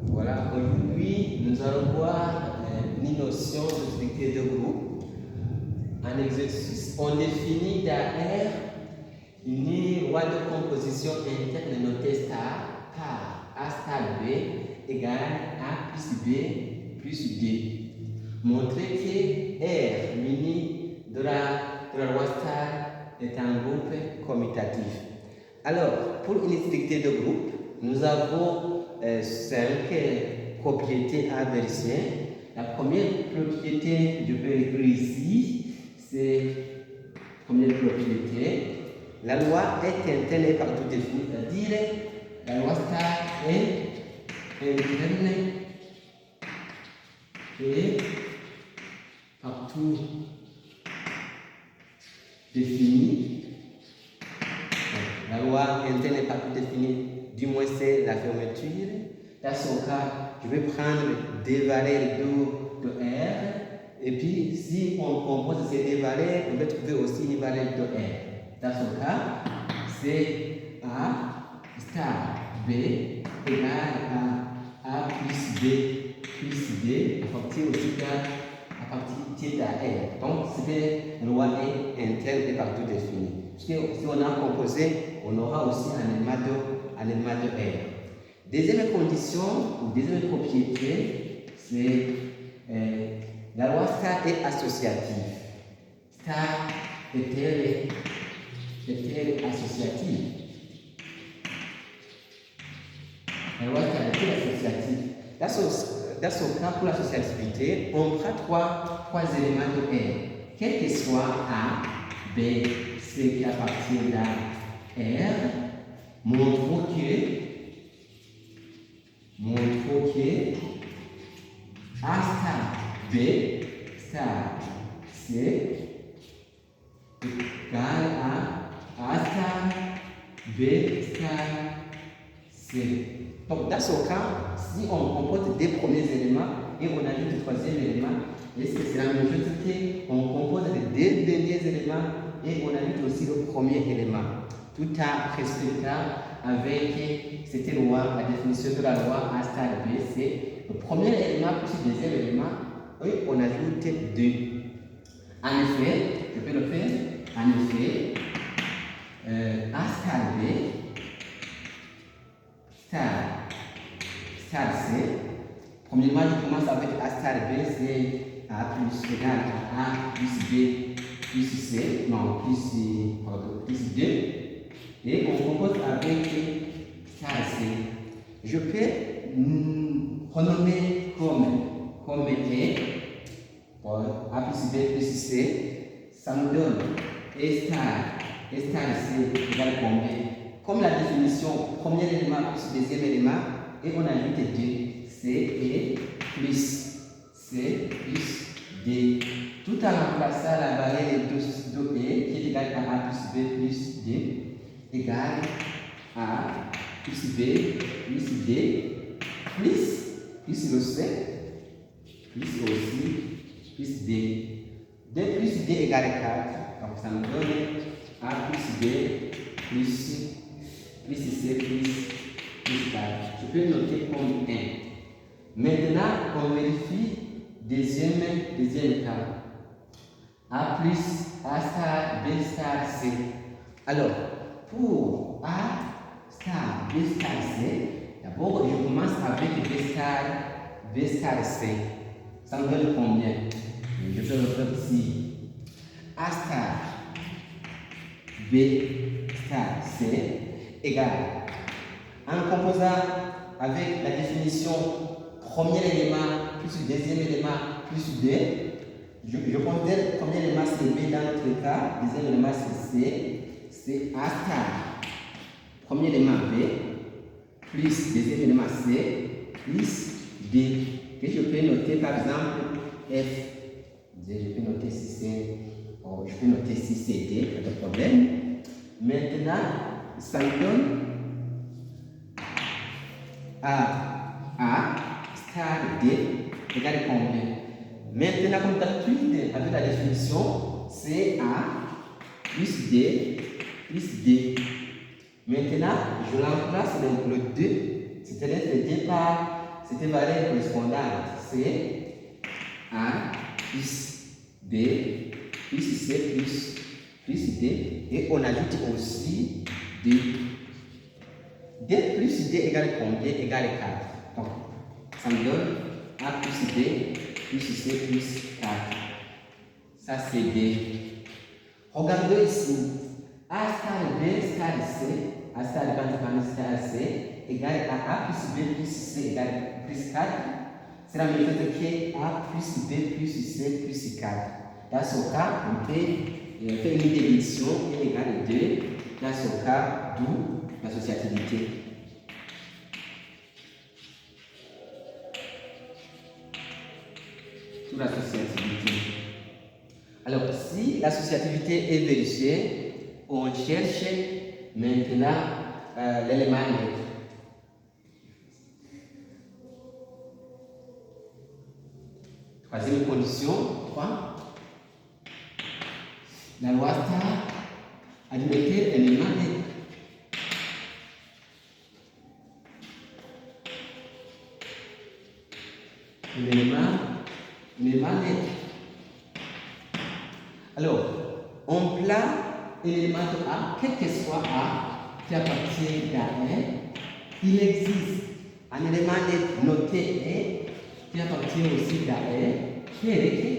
Voilà, aujourd'hui, nous allons voir une notion de structure de groupe. Un exercice, on définit derrière une loi de composition interne notée star par A star B égale A plus B plus D. Montrer que R muni de la loi star est un groupe commutatif. Alors, pour une structure de groupe, nous avons 5 propriétés inversiennes. La première propriété, je peux écrire ici, c'est la première propriété. La loi est interne et partout définie, c'est-à-dire la loi star est interne et partout définie. La loi interne est partout définie, du moins c'est la fermeture. Dans ce cas, je vais prendre des valeurs de R. Et puis, si on compose ces deux valeurs, on va trouver aussi une valeur de R. Dans ce cas, c'est A star B égale à A plus B plus D à partir aussi à partir de R. Donc, cette loi est interne et partout définie. Si on a composé, on aura aussi un élément de R. Deuxième condition, ou deuxième propriété, c'est la loi star est associative. Star est-elle associative? La loi star est-elle associative? Dans ce cas, pour l'associativité, on prend trois éléments de R. Quel que soit A, B, C qui appartient à R, montre que A star B star C égale à A star B star C. Donc dans ce cas, si on compose des premiers éléments et on ajoute le troisième élément, est-ce que c'est la même chose qu'on compose des derniers éléments et on ajoute aussi le premier élément? Tout à respectable avec cette loi, la définition de la loi A star B, c'est le premier élément plus le deuxième élément, et on ajoute 2. En effet, je peux le faire, en effet, A star B star C. Premièrement, je commence avec A star B, c'est A plus égal à A plus B plus C, non, plus 2. Et on compose avec star C. Je peux renommer comme A plus B plus C, ça nous donne E star C égale combien? Comme la définition, premier élément plus deuxième élément, et on ajoute 2, C et plus D. Tout en remplaçant la valeur de E qui est égale à A plus B plus D égale à plus B plus D plus le C plus aussi plus D. 2 plus D égale 4. Donc ça nous donne A plus B plus C plus 4. Je peux noter comme 1. Maintenant, on vérifie deuxième cas. A plus A star B star C. Alors, pour A star B star C, d'abord je commence avec B star C. Ça me donne combien? Je peux le faire ici. A star B star C égale, en composant avec la définition premier élément plus deuxième élément plus 2, je considère le premier élément c'est B dans notre cas, deuxième élément c'est A star. Premier élément B plus deuxième élément C plus D. Que je peux noter par exemple F. Je peux noter si c'est je peux noter si c'est D, pas de problème. Maintenant, ça me donne A star D égale combien? Maintenant, comme d'habitude, avec la définition, c'est A plus D plus D. Maintenant, je remplace le 2, c'est-à-dire le départ c'était variable correspondante. C'est A plus B plus C plus D. Et on ajoute aussi D. D plus D égale combien? Égale 4. Donc, ça me donne A plus D plus C plus 4. Ça, c'est D. Regardez ici. A star B star C, A star B star C égale à A plus B plus C égale plus 4. C'est la même chose que A plus B plus C plus 4. Dans ce cas, on peut faire une division égale 2. Dans ce cas, d'où l'associativité. Tout l'associativité. Alors, si l'associativité est vérifiée, on cherche maintenant l'élément neutre. Troisième condition, 3. La loi star admettait un élément neutre. Un élément neutre. Alors, on place l'élément A, quel que soit A, qui appartient à R, il existe un élément net noté R, qui appartient aussi à R, qui est écrit.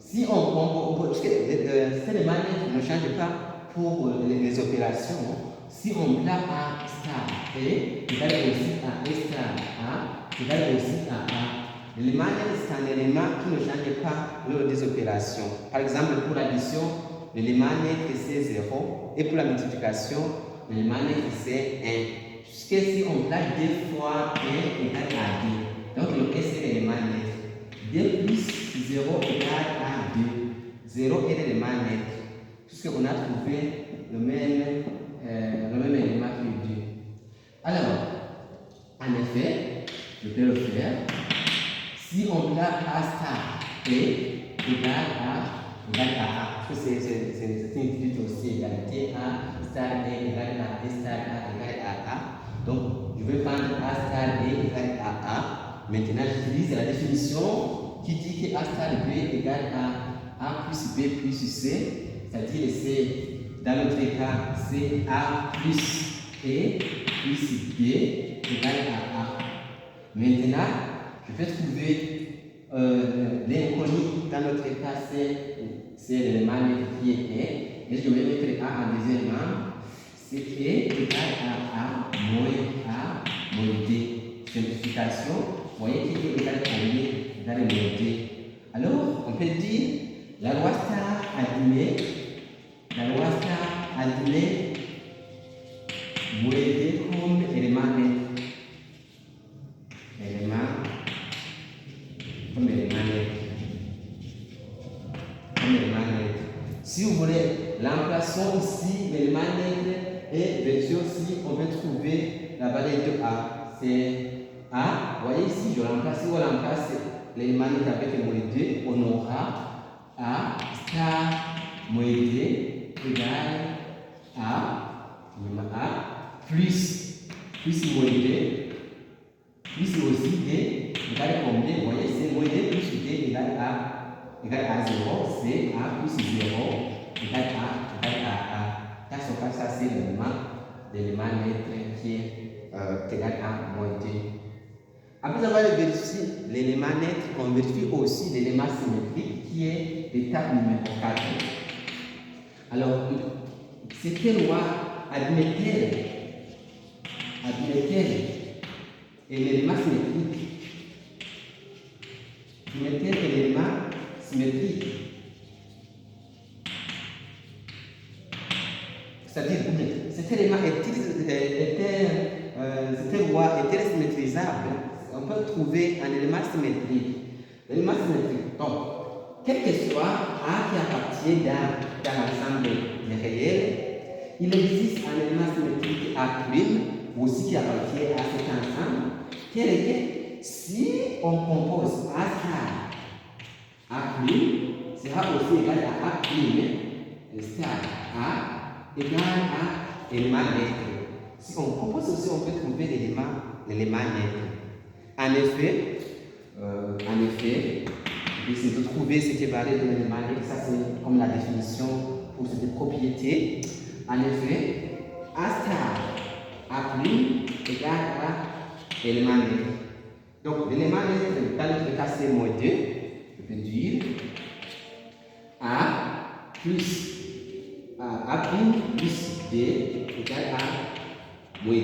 Si parce que cet élément net ne change pas pour les opérations. Si on place A star R, égale aussi à E star A, égale aussi à A. L'élément net, c'est un élément qui ne change pas lors des opérations. Par exemple, pour l'addition, l'élément net c'est 0 et pour la multiplication, l'élément net c'est 1. Puisque si on place 2 fois 1 égale à 2, donc le S c'est l'élément net. 2 plus 0 égale à 2. 0 est l'élément net. Puisqu'on a trouvé le même élément que 2. Alors, en effet, je peux le faire. Si on place A star P égale à A, parce que c'est une utilité aussi, égalité A star E égale à E star A égale à A. Donc, je vais prendre A star E égale à A. Maintenant, j'utilise la définition qui dit que A star B égale à A plus B plus C, c'est-à-dire c'est, dans notre cas, c'est A plus E plus B égale à A. Maintenant, je vais trouver l'inconnu dans notre cas, c'est l'élément qui est E. Et je vais mettre A en deuxième rang. C'est E égale à A moins D. Simplification. Vous voyez qu'il est égal à combien? Égal à moins D. Alors, on peut dire la loi star admet moins D comme élément net. Si vous voulez, l'emplacement ici, l'élément net et bien sûr, si on veut trouver la valeur de A, c'est A. Vous voyez ici, je remplace, si on remplace l'élément net avec le moins 2, on aura A star moins 2 égale A plus moins 2 plus aussi D égale combien? Vous voyez, c'est moins 2 plus D égale à 0, c'est A plus 0 égale à A. Dans ce cas, ça c'est l'élément net qui est égal à moins 2. Après avoir vérifié l'élément net, on vérifie aussi l'élément symétrique qui est l'étape numéro 4. Alors, cette loi admet-elle l'élément symétrique? Admet-elle l'élément symétrique? C'est-à-dire, cet élément cette loi est-elle symétrisable? On peut trouver un élément symétrique. L'élément symétrique, donc, quel que soit A qui appartient dans l'ensemble des réels, il existe un élément symétrique A' aussi qui appartient à cet ensemble, quel est que si on compose A star A' sera aussi égal à A' star A égale à élément net. Si on compose aussi, on peut trouver l'élément net. En effet, j'essaie de trouver ce qui est valé de l'élément X. Ça, c'est comme la définition pour cette propriété. En effet, A star A' égale à élément X. Donc, l'élément X, dans notre cas, c'est moins 2. Je peux dire A plus A' plus B égale à moins 2.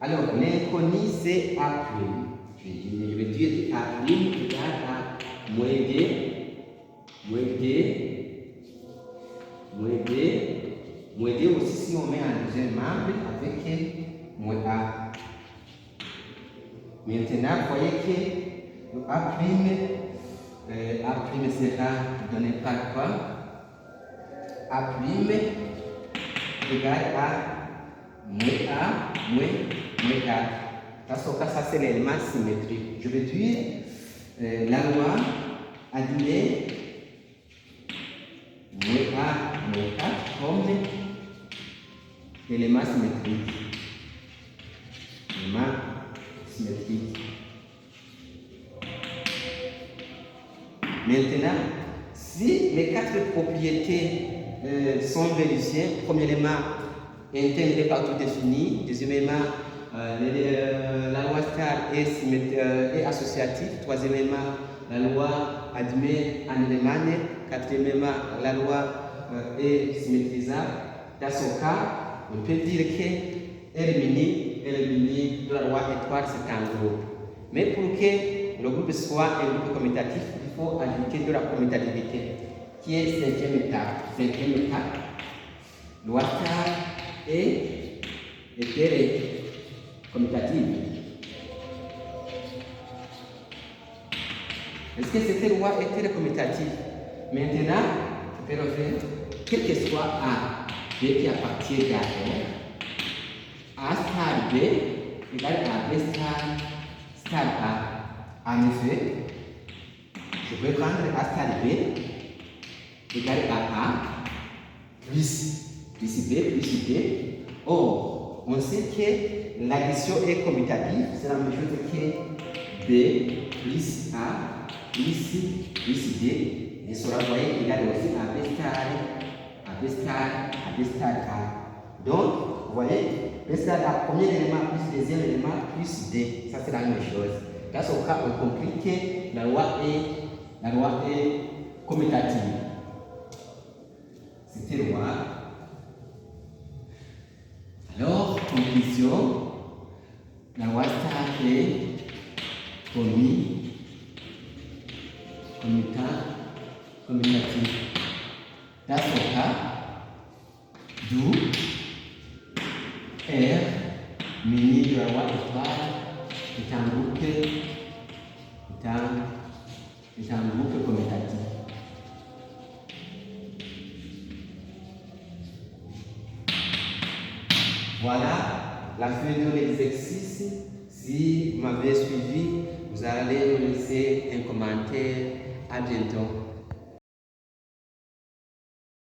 Alors, l'inconnu, c'est A'. Je vais dire A' égale à moins 2, moins 2 aussi si on met un deuxième membre avec moins A. Maintenant, vous voyez que le A' sera donné par quoi? A' égale à moins 4. Parce que ça, c'est l'élément symétrique. Je veux dire, la loi admet moins A, moins 4 comme élément symétrique. Maintenant, si les 4 propriétés sont vérifiées, premièrement, intégré partout défini, deuxièmement, la loi star est associative, troisièmement, la loi admet un élément, quatrièmement, la loi est symétrisable. Dans ce cas, on peut dire que éliminer de la loi étoile, c'est un groupe. Mais pour que le groupe soit un groupe commutatif, il faut ajouter de la commutativité, qui est cinquième étape. Cinquième étape, loi star est commutative. Est-ce que cette loi est commutative? Maintenant, je peux refaire, quel que soit A, B qui appartient à R, A star B égale à B star A. En effet, je peux prendre A star B égale à A plus B plus D. Or, on sait que l'addition est commutative, c'est la même chose que B plus A plus D. Et cela, vous voyez, égale aussi à B star A. Donc, vous voyez, B star A, premier élément plus deuxième élément plus D. Ça, c'est la même chose. Dans ce cas, on comprend que la loi est commutative. C'était loi. Alors, conclusion, la loi star est commutative. Dans ce cas, d'où R mini de la loi étoile est un groupe commutatif. Voilà la fin de l'exercice. Si vous m'avez suivi, vous allez me laisser un commentaire. À bientôt.